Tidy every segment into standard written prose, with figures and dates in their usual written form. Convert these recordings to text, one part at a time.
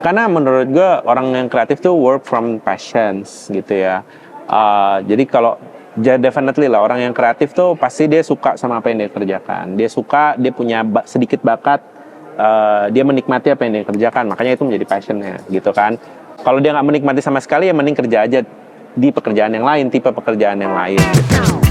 Karena menurut gue orang yang kreatif tuh work from passions gitu ya. Jadi kalau definitely lah orang yang kreatif tuh pasti dia suka sama apa yang dia kerjakan. Dia suka, dia punya sedikit bakat, dia menikmati apa yang dia kerjakan. Makanya itu menjadi passionnya gitu kan. Kalau dia nggak menikmati sama sekali ya mending kerja aja di pekerjaan yang lain, tipe pekerjaan yang lain gitu.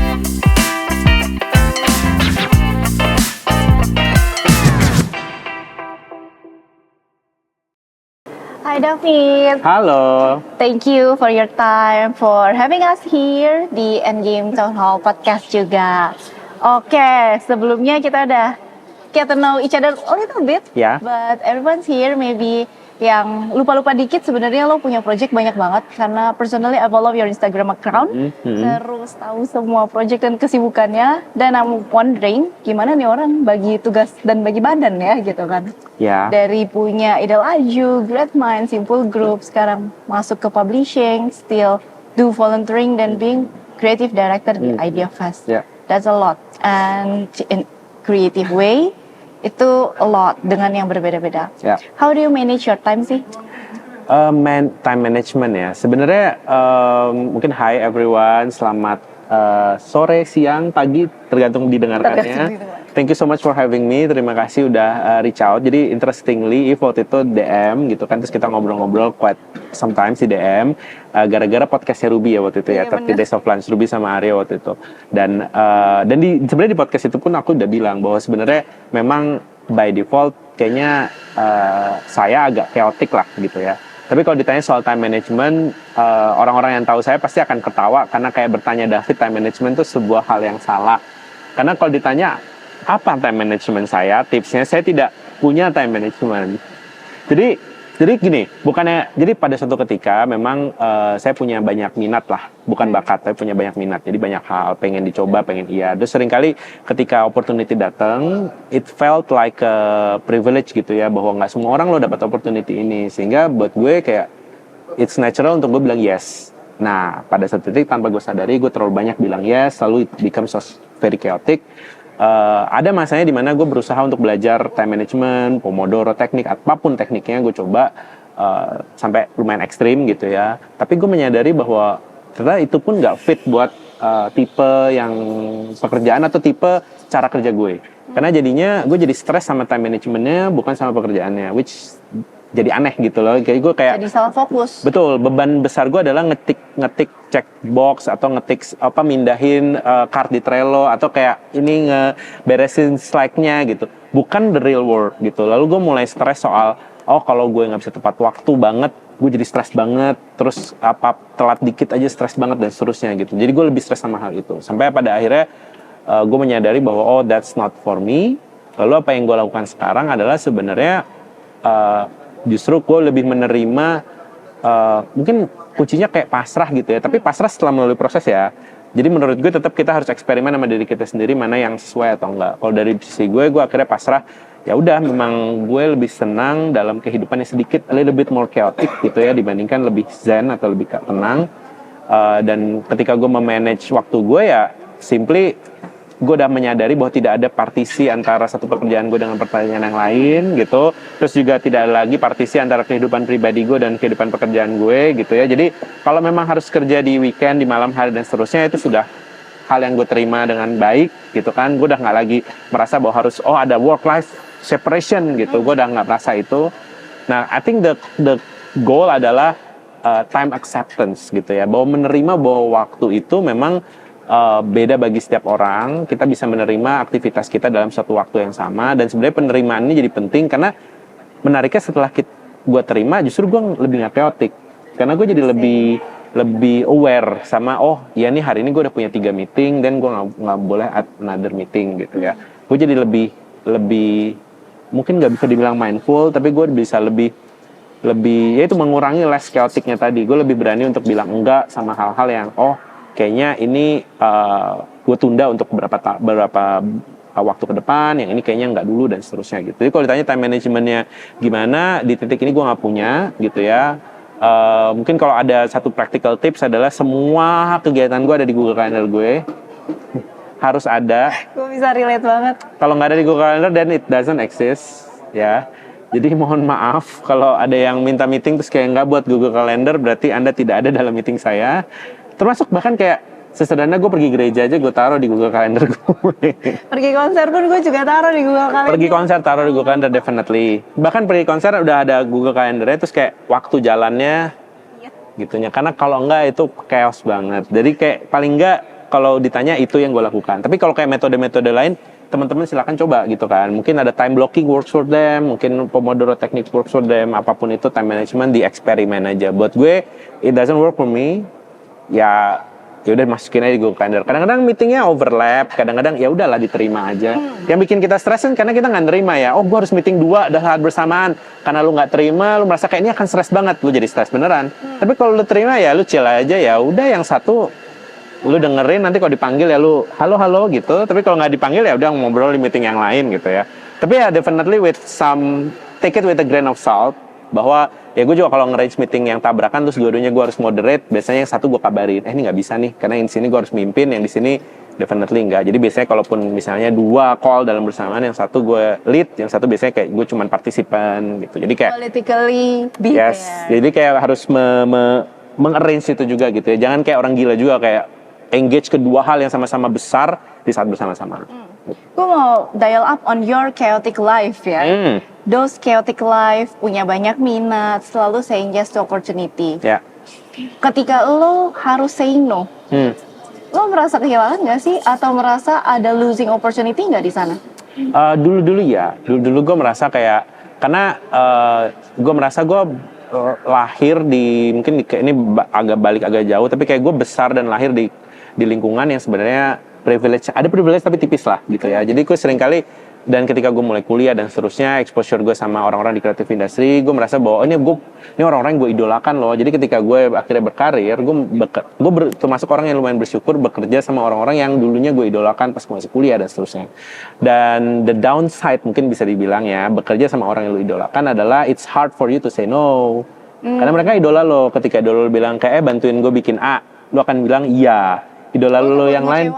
Hi David. Halo. Thank you for your time for having us here di Endgame Town Hall Podcast juga. Oke, sebelumnya kita udah get to know each other a little bit. Ya. But everyone's here maybe yang lupa-lupa dikit sebenarnya lo punya project banyak banget karena personally I follow your Instagram account. Terus tahu semua project dan kesibukannya dan I'm wondering gimana nih orang bagi tugas dan bagi badan ya gitu kan. Ya. Dari punya Idol Aju, Great Mind, Simple Group, sekarang masuk ke publishing, still do volunteering dan being creative director di Idea Fest. Yeah. That's a lot. And in creative way, itu a lot dengan yang berbeda-beda. Yeah. How do you manage your time sih? Time management ya. Sebenarnya mungkin hi everyone, selamat sore, siang, pagi, tergantung didengarkannya. Thank you so much for having me. Terima kasih udah reach out. Jadi interestingly, If waktu itu DM gitu kan, terus kita ngobrol-ngobrol quite sometimes di DM gara-gara podcastnya Ruby ya waktu itu ya, 30 Days of Lunch Ruby sama Arya waktu itu. Dan sebenarnya di podcast itu pun aku udah bilang bahwa sebenarnya memang by default kayaknya saya agak chaotic lah gitu ya. Tapi kalau ditanya soal time management, orang-orang yang tahu saya pasti akan ketawa karena kayak bertanya David, time management itu sebuah hal yang salah. Karena kalau ditanya apa time management saya, tipsnya saya tidak punya time management. Jadi gini, jadi pada suatu ketika memang saya punya banyak minat lah, bukan bakat, tapi punya banyak minat. Jadi banyak hal pengen dicoba, pengen iya. Terus seringkali ketika opportunity datang, it felt like a privilege gitu ya, bahwa nggak semua orang lo dapat opportunity ini. Sehingga buat gue kayak it's natural untuk gue bilang yes. Nah, pada satu titik tanpa gue sadari, gue terlalu banyak bilang yes, lalu it becomes very chaotic. Ada masanya di mana gue berusaha untuk belajar time management, Pomodoro teknik, apapun tekniknya gue coba sampai lumayan ekstrim gitu ya. Tapi gue menyadari bahwa ternyata itu pun nggak fit buat tipe yang pekerjaan atau tipe cara kerja gue. Karena jadinya gue jadi stres sama time managementnya bukan sama pekerjaannya, which jadi aneh gitu loh. Kayak gue kayak jadi salah fokus. Betul, beban besar gue adalah ngetik checkbox atau mindahin card di Trello atau kayak ini ngeberesin slide-nya gitu. Bukan the real work gitu. Lalu gue mulai stres soal kalau gue nggak bisa tepat waktu banget, gue jadi stres banget. Terus telat dikit aja stres banget dan seterusnya gitu. Jadi gue lebih stres sama hal itu. Sampai pada akhirnya gue menyadari bahwa that's not for me. Lalu apa yang gue lakukan sekarang adalah sebenarnya justru gue lebih menerima, mungkin kuncinya kayak pasrah gitu ya, tapi pasrah setelah melalui proses ya. Jadi menurut gue tetap kita harus eksperimen sama diri kita sendiri mana yang sesuai atau enggak. Kalau dari sisi gue akhirnya pasrah, ya udah memang gue lebih senang dalam kehidupan yang sedikit a little bit more chaotic gitu ya, dibandingkan lebih zen atau lebih tenang. Dan ketika gue memanage waktu gue ya simply gue udah menyadari bahwa tidak ada partisi antara satu pekerjaan gue dengan pekerjaan yang lain gitu. Terus juga tidak ada lagi partisi antara kehidupan pribadi gue dan kehidupan pekerjaan gue gitu ya. Jadi kalau memang harus kerja di weekend, di malam hari dan seterusnya, itu sudah hal yang gue terima dengan baik gitu kan. Gue udah nggak lagi merasa bahwa harus ada work life separation gitu. Gue udah nggak merasa itu. Nah, I think the goal adalah time acceptance gitu ya, bahwa menerima bahwa waktu itu memang beda bagi setiap orang. Kita bisa menerima aktivitas kita dalam satu waktu yang sama. Dan sebenarnya penerimaan ini jadi penting karena menariknya setelah gue terima justru gue lebih gak chaotic. Karena gue jadi lebih aware sama ya nih hari ini gue udah punya 3 meeting dan gue gak boleh add another meeting gitu ya. Gue jadi lebih mungkin gak bisa dibilang mindful, tapi gue bisa lebih ya itu mengurangi less chaoticnya tadi. Gue lebih berani untuk bilang enggak sama hal-hal yang kayaknya ini gue tunda untuk beberapa waktu ke depan, yang ini kayaknya nggak dulu dan seterusnya gitu. Jadi kalau ditanya time managementnya gimana, di titik ini gue nggak punya gitu ya. Mungkin kalau ada satu practical tips adalah semua kegiatan gue ada di Google Calendar gue. Harus ada. Gue bisa relate banget. Kalau nggak ada di Google Calendar, then it doesn't exist ya. Jadi mohon maaf kalau ada yang minta meeting terus kayak nggak buat Google Calendar, berarti Anda tidak ada dalam meeting saya. Termasuk bahkan kayak sesederhana gue pergi gereja aja gue taruh di Google Calendar gue. Pergi konser pun gue juga taruh di Google Calendar. Pergi konser taruh di Google Calendar definitely. Bahkan pergi konser udah ada Google Calendar-nya, terus kayak waktu jalannya gitunya. Karena kalau enggak itu chaos banget. Jadi kayak paling enggak kalau ditanya itu yang gue lakukan. Tapi kalau kayak metode-metode lain, teman-teman silakan coba gitu kan. Mungkin ada time blocking works for them, mungkin Pomodoro technique works for them, apapun itu time management di eksperimen aja. Buat gue it doesn't work for me. Ya udah masukin aja di Google Calendar. Kadang-kadang meetingnya overlap, kadang-kadang ya udahlah diterima aja. Yang bikin kita stres kan karena kita nggak nerima ya. Oh, gue harus meeting 2 saat bersamaan. Karena lu nggak terima, lu merasa kayak ini akan stres banget, lu jadi stres beneran. Tapi kalau lu terima ya lu chill aja, ya udah yang satu lu dengerin, nanti kalau dipanggil ya lu halo gitu. Tapi kalau nggak dipanggil ya udah ngobrol di meeting yang lain gitu ya. Tapi ya definitely with some, take it with a grain of salt, bahwa ya gue juga kalau nge-arrange meeting yang tabrakan terus dua-duanya gue harus moderate, biasanya yang satu gue kabarin, ini nggak bisa nih karena yang di sini gue harus mimpin, yang di sini definitely enggak. Jadi biasanya kalaupun misalnya 2 call dalam bersamaan, yang satu gue lead, yang satu biasanya kayak gue cuman partisipan gitu. Jadi kayak politically yes, jadi kayak harus meng-arrange itu juga gitu ya. Jangan kayak orang gila juga kayak engage kedua hal yang sama-sama besar di saat bersama-sama. Gue mau dial up on your chaotic life ya. Those chaotic life punya banyak minat, selalu saying yes to opportunity. Ya. Ketika lo harus saying no, lo merasa kehilangan nggak sih? Atau merasa ada losing opportunity nggak di sana? Dulu-dulu ya. Dulu-dulu gue merasa kayak, karena gue merasa gue lahir di, mungkin ini agak jauh, tapi kayak gue besar dan lahir di lingkungan yang sebenarnya ada privilege tapi tipis lah gitu ya. Jadi gue sering kali, dan ketika gue mulai kuliah dan seterusnya, exposure gue sama orang-orang di creative industry, gue merasa bahwa ini orang-orang yang gue idolakan loh. Jadi ketika gue akhirnya berkarir, gue termasuk orang yang lumayan bersyukur bekerja sama orang-orang yang dulunya gue idolakan pas gue masih kuliah dan seterusnya. Dan the downside mungkin bisa dibilang ya, bekerja sama orang yang lu idolakan adalah it's hard for you to say no. Karena mereka idola lo. Ketika idola lo bilang kayak bantuin gue bikin A, lo akan bilang iya. Idola lo yang lain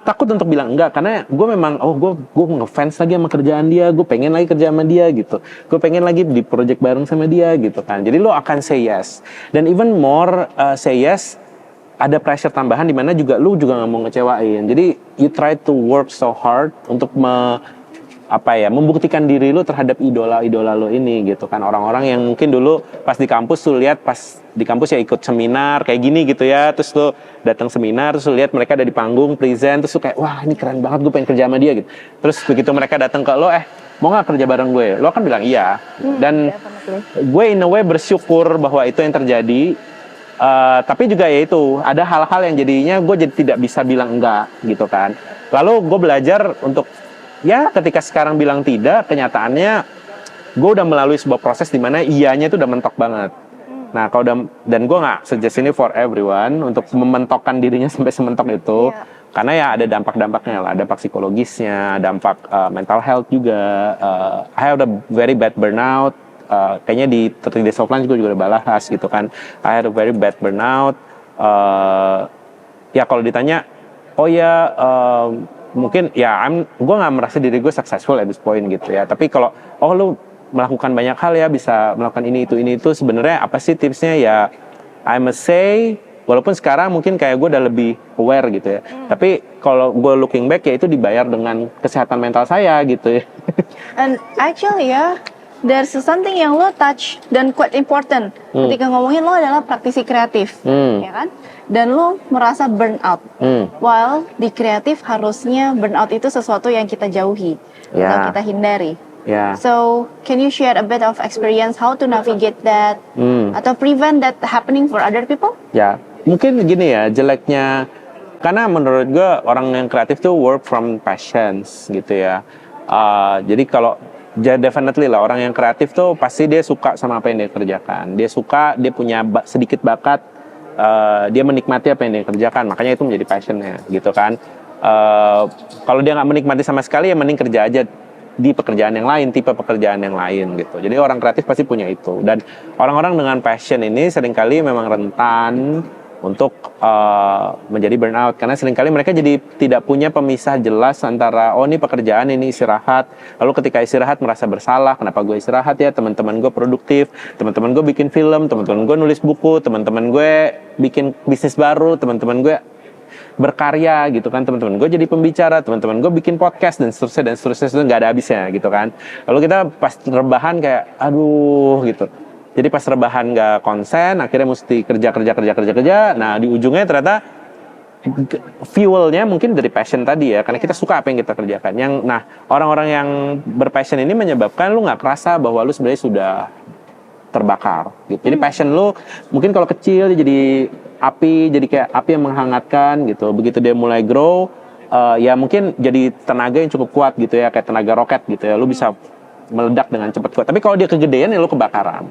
takut untuk bilang enggak, karena gue memang gue ngefans lagi sama kerjaan dia, gue pengen lagi kerja sama dia gitu, gue pengen lagi di project bareng sama dia gitu kan. Jadi lo akan say yes, dan even more say yes, ada pressure tambahan di mana juga lo juga nggak mau ngecewain. Jadi you try to work so hard untuk membuktikan diri lo terhadap idola lo ini gitu kan. Orang-orang yang mungkin dulu pas di kampus tuh lihat, pas di kampus ya ikut seminar kayak gini gitu ya, terus lo datang seminar, terus lo lihat mereka ada di panggung present, terus lo kayak wah ini keren banget, gue pengen kerja sama dia gitu. Terus begitu mereka datang ke lo, mau nggak kerja bareng gue, lo akan bilang iya. Dan gue in a way bersyukur bahwa itu yang terjadi. Tapi juga ya itu, ada hal-hal yang jadinya gue jadi tidak bisa bilang enggak gitu kan. Lalu gue belajar untuk ya ketika sekarang bilang tidak, kenyataannya gue udah melalui sebuah proses di mana iyanya itu udah mentok banget. Nah dan gue nggak suggest ini for everyone untuk mementokkan dirinya sampai sementok itu, karena ya ada dampak-dampaknya lah, dampak psikologisnya, dampak mental health juga. I had a very bad burnout. Kayaknya di 30 Days of Lunch gue juga udah bahas gitu kan. I had a very bad burnout. Ya kalau ditanya, mungkin ya gue nggak merasa diri gue successful at this point gitu ya. Tapi kalau lu melakukan banyak hal ya, bisa melakukan ini itu sebenarnya apa sih tipsnya ya? I must say, walaupun sekarang mungkin kayak gue udah lebih aware gitu ya. Tapi kalau gue looking back ya itu dibayar dengan kesehatan mental saya gitu ya. And actually ya, there's something yang lo touch dan quite important ketika ngomongin lo adalah praktisi kreatif, ya kan? Dan lo merasa burnout. While di kreatif harusnya burnout itu sesuatu yang kita jauhi atau kita hindari. So can you share a bit of experience how to navigate that atau prevent that happening for other people? Ya, mungkin gini ya, jeleknya, karena menurut gue orang yang kreatif tuh work from passions gitu ya. Jadi kalau definitely lah, orang yang kreatif tuh pasti dia suka sama apa yang dia kerjakan. Dia suka, dia punya sedikit bakat, dia menikmati apa yang dia kerjakan. Makanya itu menjadi passionnya gitu kan. Kalau dia nggak menikmati sama sekali, ya mending kerja aja di pekerjaan yang lain, tipe pekerjaan yang lain gitu. Jadi orang kreatif pasti punya itu. Dan orang-orang dengan passion ini seringkali memang rentan untuk menjadi burnout, karena seringkali mereka jadi tidak punya pemisah jelas antara oh ini pekerjaan, ini istirahat. Lalu ketika istirahat merasa bersalah, kenapa gue istirahat ya, teman-teman gue produktif, teman-teman gue bikin film, teman-teman gue nulis buku, teman-teman gue bikin bisnis baru, teman-teman gue berkarya gitu kan, teman-teman gue jadi pembicara, teman-teman gue bikin podcast dan seterusnya itu nggak ada habisnya gitu kan. Lalu kita pas rebahan kayak aduh gitu. Jadi pas rebahan nggak konsen, akhirnya mesti kerja. Nah di ujungnya ternyata fuelnya mungkin dari passion tadi ya, karena kita suka apa yang kita kerjakan. Nah orang-orang yang berpassion ini menyebabkan lu nggak kerasa bahwa lu sebenarnya sudah terbakar gitu. Jadi passion lu mungkin kalau kecil dia jadi api, jadi kayak api yang menghangatkan gitu. Begitu dia mulai grow, ya mungkin jadi tenaga yang cukup kuat gitu ya, kayak tenaga roket gitu ya. Lu bisa meledak dengan cepat kuat. Tapi kalau dia kegedean ya lu kebakaran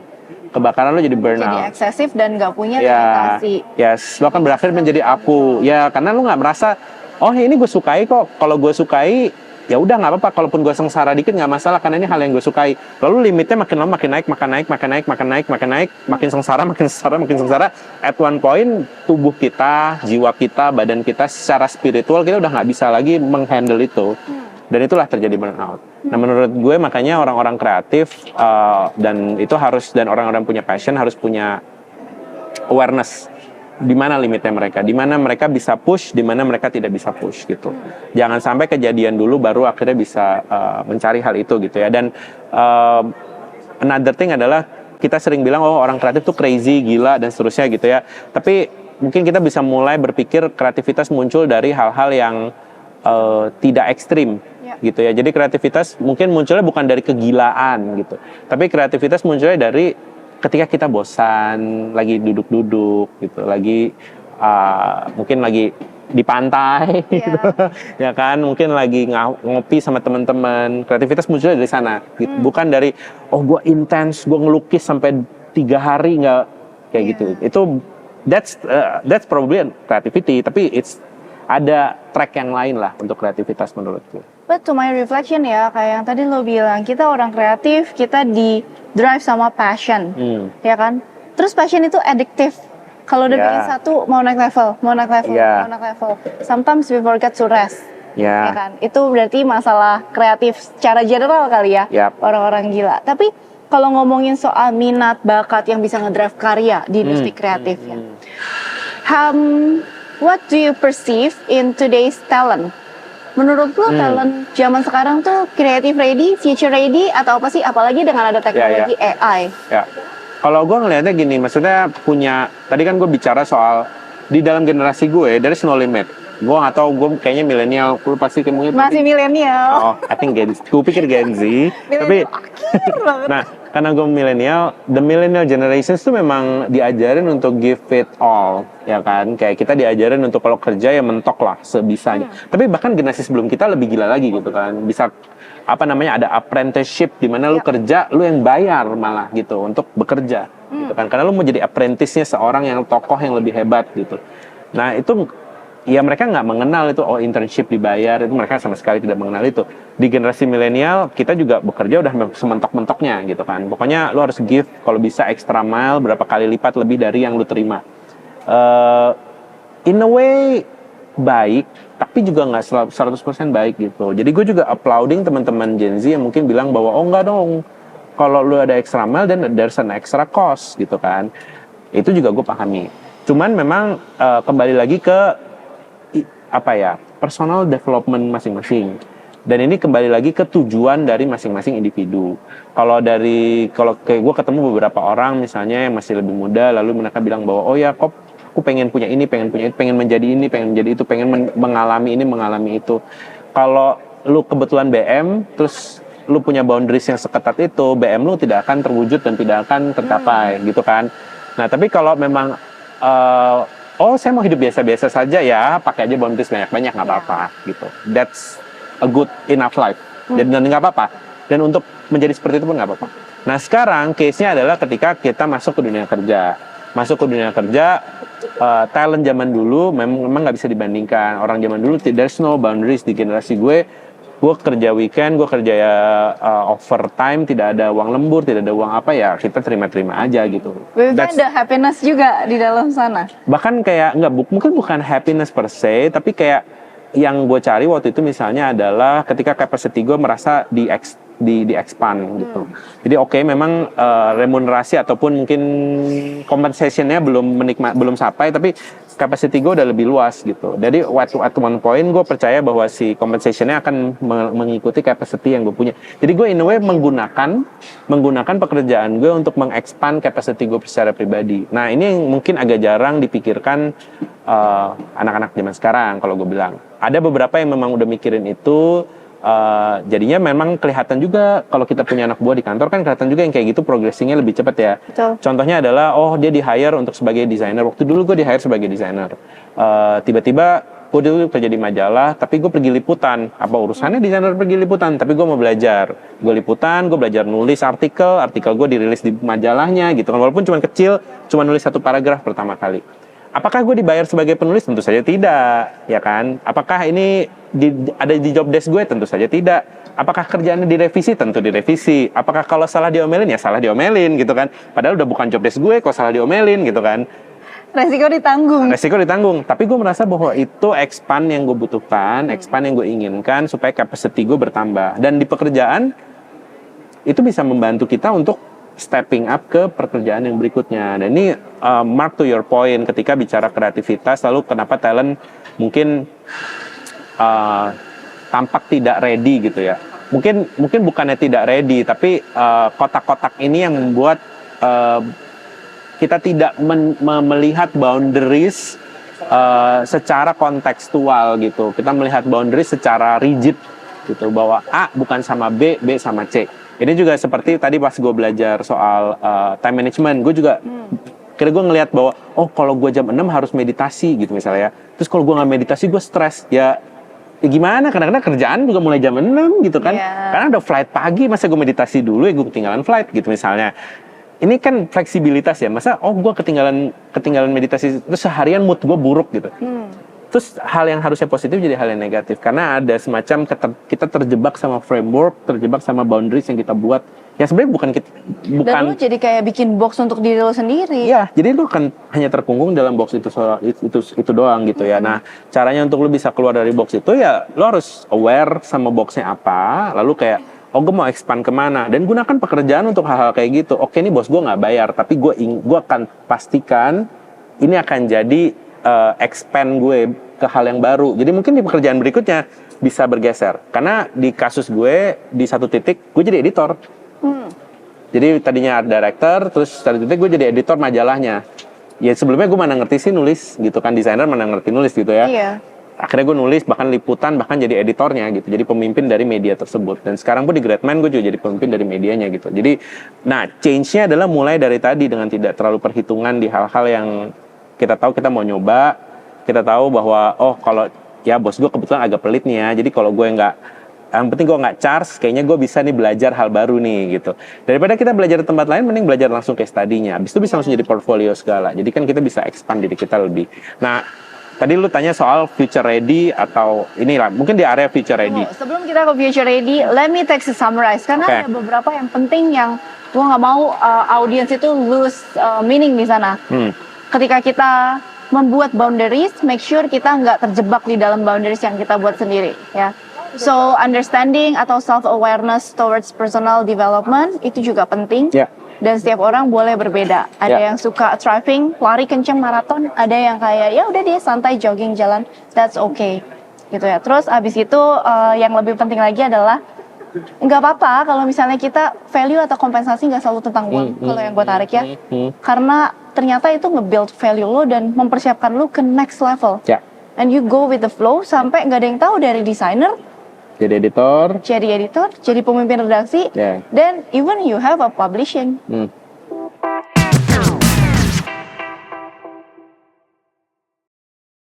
lu jadi burnout. Jadi eksesif dan nggak punya Ya, limitasi. yes, lo akan berakhir menjadi apu. Ya, karena lu nggak merasa, oh ini gue sukai kok. Kalau gue sukai, ya udah nggak apa-apa. Kalaupun gue sengsara dikit nggak masalah, karena ini hal yang gue sukai. Lalu limitnya makin lama makin naik, makin sengsara. At one point, tubuh kita, jiwa kita, badan kita, secara spiritual kita udah nggak bisa lagi menghandle itu. Dan itulah terjadi burnout. Nah menurut gue makanya orang-orang kreatif dan orang-orang punya passion harus punya awareness di mana limitnya mereka, di mana mereka bisa push, di mana mereka tidak bisa push gitu. Jangan sampai kejadian dulu baru akhirnya bisa mencari hal itu gitu ya. Dan another thing adalah kita sering bilang oh orang kreatif tuh crazy, gila dan seterusnya gitu ya. Tapi mungkin kita bisa mulai berpikir kreativitas muncul dari hal-hal yang tidak ekstrim gitu ya. Jadi kreativitas mungkin munculnya bukan dari kegilaan gitu, tapi kreativitas munculnya dari ketika kita bosan, lagi duduk-duduk gitu, lagi mungkin lagi di pantai gitu, ya kan, mungkin lagi ngopi sama teman-teman. Kreativitas munculnya dari sana gitu, bukan dari oh gue intens, gue ngelukis sampai 3 hari nggak kayak gitu. Itu that's probably creativity, tapi ada track yang lain lah untuk kreativitas menurutku. But to my reflection ya, kayak yang tadi lo bilang, kita orang kreatif, kita di drive sama passion, ya kan? Terus passion itu addictive. Kalau udah bikin satu, mau naik level. Sometimes we forget to rest, ya kan? Itu berarti masalah kreatif secara general kali ya, orang-orang gila. Tapi kalau ngomongin soal minat, bakat yang bisa ngedrive karya di industri kreatif ya. What do you perceive in today's talent? Menurut lo talent zaman sekarang tuh creative ready, future ready, atau apa sih? Apalagi dengan ada teknologi AI. Ya. Kalau gue ngelihatnya gini, maksudnya tadi kan gue bicara soal di dalam generasi gue, there is no limit. Gue nggak tahu, gue kayaknya milenial, gue pasti mungkin masih milenial. Oh, I think gue pikir Gen Z. Tapi, nah, karena gue milenial, the millennial generations tuh memang diajarin untuk give it all, ya kan? Kayak kita diajarin untuk kalau kerja ya mentok lah sebisanya. Tapi bahkan generasi sebelum kita lebih gila lagi gitu kan. Bisa ada apprenticeship di mana lu kerja, lu yang bayar malah gitu untuk bekerja, gitu kan? Karena lu mau jadi apprentice-nya seorang yang tokoh yang lebih hebat gitu. Nah itu ya mereka nggak mengenal itu, oh internship dibayar, itu mereka sama sekali tidak mengenal itu. Di generasi milenial kita juga bekerja udah sementok-mentoknya gitu kan. Pokoknya lu harus give kalau bisa extra mile berapa kali lipat lebih dari yang lu terima. In a way baik, tapi juga nggak 100% baik gitu. Jadi gue juga applauding teman-teman Gen Z yang mungkin bilang bahwa oh nggak dong, kalau lu ada extra mile dan there's an extra cost gitu kan. Itu juga gue pahami. Cuman memang kembali lagi ke personal development masing-masing. Dan ini kembali lagi ke tujuan dari masing-masing individu. Kalau kayak gue ketemu beberapa orang misalnya yang masih lebih muda, lalu mereka bilang bahwa oh ya kok aku pengen punya ini, pengen menjadi ini, pengen menjadi itu, pengen mengalami ini, mengalami itu. Kalau lu kebetulan BM, terus lu punya boundaries yang seketat itu, BM lu tidak akan terwujud dan tidak akan tercapai gitu kan. Nah tapi kalau memang oh saya mau hidup biasa-biasa saja ya, pakai aja boundaries banyak-banyak, nggak apa-apa gitu. That's a good enough life. Dan nggak apa-apa. Dan untuk menjadi seperti itu pun nggak apa-apa. Nah sekarang case-nya adalah ketika kita masuk ke dunia kerja. Talent zaman dulu memang nggak bisa dibandingkan. Orang zaman dulu there's no boundaries. Di generasi gue gue kerja weekend, gue kerja overtime, tidak ada uang lembur, tidak ada uang apa, ya kita terima-terima aja gitu. Berarti ada happiness juga di dalam sana. Bahkan kayak mungkin bukan happiness per se, tapi kayak yang gue cari waktu itu misalnya adalah ketika capacity gue merasa di expand gitu. Jadi oke, memang remunerasi ataupun mungkin compensationnya belum sampai, tapi capacity gue udah lebih luas gitu. Jadi at one point gue percaya bahwa si compensationnya akan mengikuti capacity yang gue punya. Jadi gue in a way menggunakan pekerjaan gue untuk mengexpand capacity gue secara pribadi. Nah ini yang mungkin agak jarang dipikirkan anak-anak zaman sekarang kalau gue bilang. Ada beberapa yang memang udah mikirin itu. Jadinya memang kelihatan juga kalau kita punya anak buah di kantor kan kelihatan juga yang kayak gitu progressingnya lebih cepat ya. Betul. Contohnya adalah dia di hire untuk sebagai desainer. Waktu dulu gue di hire sebagai desainer. Tiba-tiba gue dulu kerja di majalah, tapi gue pergi liputan. Apa urusannya desainer pergi liputan? Tapi gue mau belajar. Gue liputan, gue belajar nulis artikel gue dirilis di majalahnya gitu kan. Walaupun cuma kecil, cuma nulis 1 paragraf pertama kali. Apakah gue dibayar sebagai penulis? Tentu saja tidak, ya kan? Apakah ini ada di job desk gue? Tentu saja tidak. Apakah kerjaannya direvisi? Tentu direvisi. Apakah kalau salah diomelin? Ya salah diomelin gitu kan. Padahal udah bukan job desk gue, kok salah diomelin gitu kan. Resiko ditanggung. Tapi gue merasa bahwa itu expand yang gue butuhkan, expand yang gue inginkan supaya capacity gue bertambah. Dan di pekerjaan, itu bisa membantu kita untuk stepping up ke pekerjaan yang berikutnya. Dan ini mark to your point ketika bicara kreativitas, lalu kenapa talent mungkin tampak tidak ready gitu ya. Mungkin bukannya tidak ready, tapi kotak-kotak ini yang membuat kita tidak melihat boundaries secara kontekstual gitu. Kita melihat boundaries secara rigid gitu, bahwa A bukan sama B, B sama C. Ini juga seperti tadi pas gue belajar soal time management, gue juga kira gue ngelihat bahwa kalau gue jam 6 harus meditasi gitu misalnya ya. Terus kalau gue nggak meditasi gue stres. Ya gimana, kadang-kadang kerjaan juga mulai jam 6 gitu kan. Karena ada flight pagi, masa gue meditasi dulu ya gue ketinggalan flight gitu misalnya. Ini kan fleksibilitas ya, masa gue ketinggalan meditasi terus seharian mood gue buruk gitu. Terus hal yang harusnya positif jadi hal yang negatif karena ada semacam kita terjebak sama framework, terjebak sama boundaries yang kita buat. Ya sebenarnya bukan. Dan lu jadi kayak bikin box untuk diri lu sendiri. Iya, jadi lu kan hanya terkungkung dalam box itu doang gitu ya. Nah, caranya untuk lu bisa keluar dari box itu ya lu harus aware sama boxnya apa, lalu kayak gue mau expand kemana, dan gunakan pekerjaan untuk hal-hal kayak gitu. Oke, ini bos gue nggak bayar, tapi gue akan pastikan ini akan jadi expand gue ke hal yang baru. Jadi mungkin di pekerjaan berikutnya bisa bergeser. Karena di kasus gue, di satu titik gue jadi editor. Jadi tadinya art director, terus satu titik gue jadi editor majalahnya. Ya sebelumnya gue mana ngerti sih nulis gitu kan, desainer mana ngerti nulis gitu ya. Iya. Akhirnya gue nulis, bahkan liputan, bahkan jadi editornya gitu. Jadi pemimpin dari media tersebut. Dan sekarang pun di Greatman gue juga jadi pemimpin dari medianya gitu. Jadi, nah change-nya adalah mulai dari tadi dengan tidak terlalu perhitungan di hal-hal yang kita tahu kita mau nyoba. Kita tahu bahwa, kalau ya bos gue kebetulan agak pelit nih ya. Jadi kalau gue yang penting gue nggak charge, kayaknya gue bisa nih belajar hal baru nih gitu. Daripada kita belajar di tempat lain, mending belajar langsung case study-nya. Habis itu bisa langsung jadi portfolio segala. Jadi kan kita bisa expand diri kita lebih. Nah, tadi lu tanya soal future ready atau inilah, mungkin di area future ready. Sebelum kita ke future ready, let me take a summarize. Karena ada beberapa yang penting yang gue nggak mau audience itu lose meaning di sana. Ketika kita membuat boundaries, make sure kita nggak terjebak di dalam boundaries yang kita buat sendiri, ya. So understanding atau self awareness towards personal development itu juga penting. Dan setiap orang boleh berbeda. Ada yang suka driving, lari kenceng maraton, ada yang kayak ya udah dia santai jogging jalan, that's okay, gitu ya. Terus abis itu yang lebih penting lagi adalah nggak apa-apa kalau misalnya kita value atau kompensasi nggak selalu tentang uang. Kalau yang gue tarik ya, karena ternyata itu nge-build value lo dan mempersiapkan lo ke next level. And you go with the flow sampai nggak ada yang tahu dari desainer. Jadi editor, jadi pemimpin redaksi, dan even you have a publishing.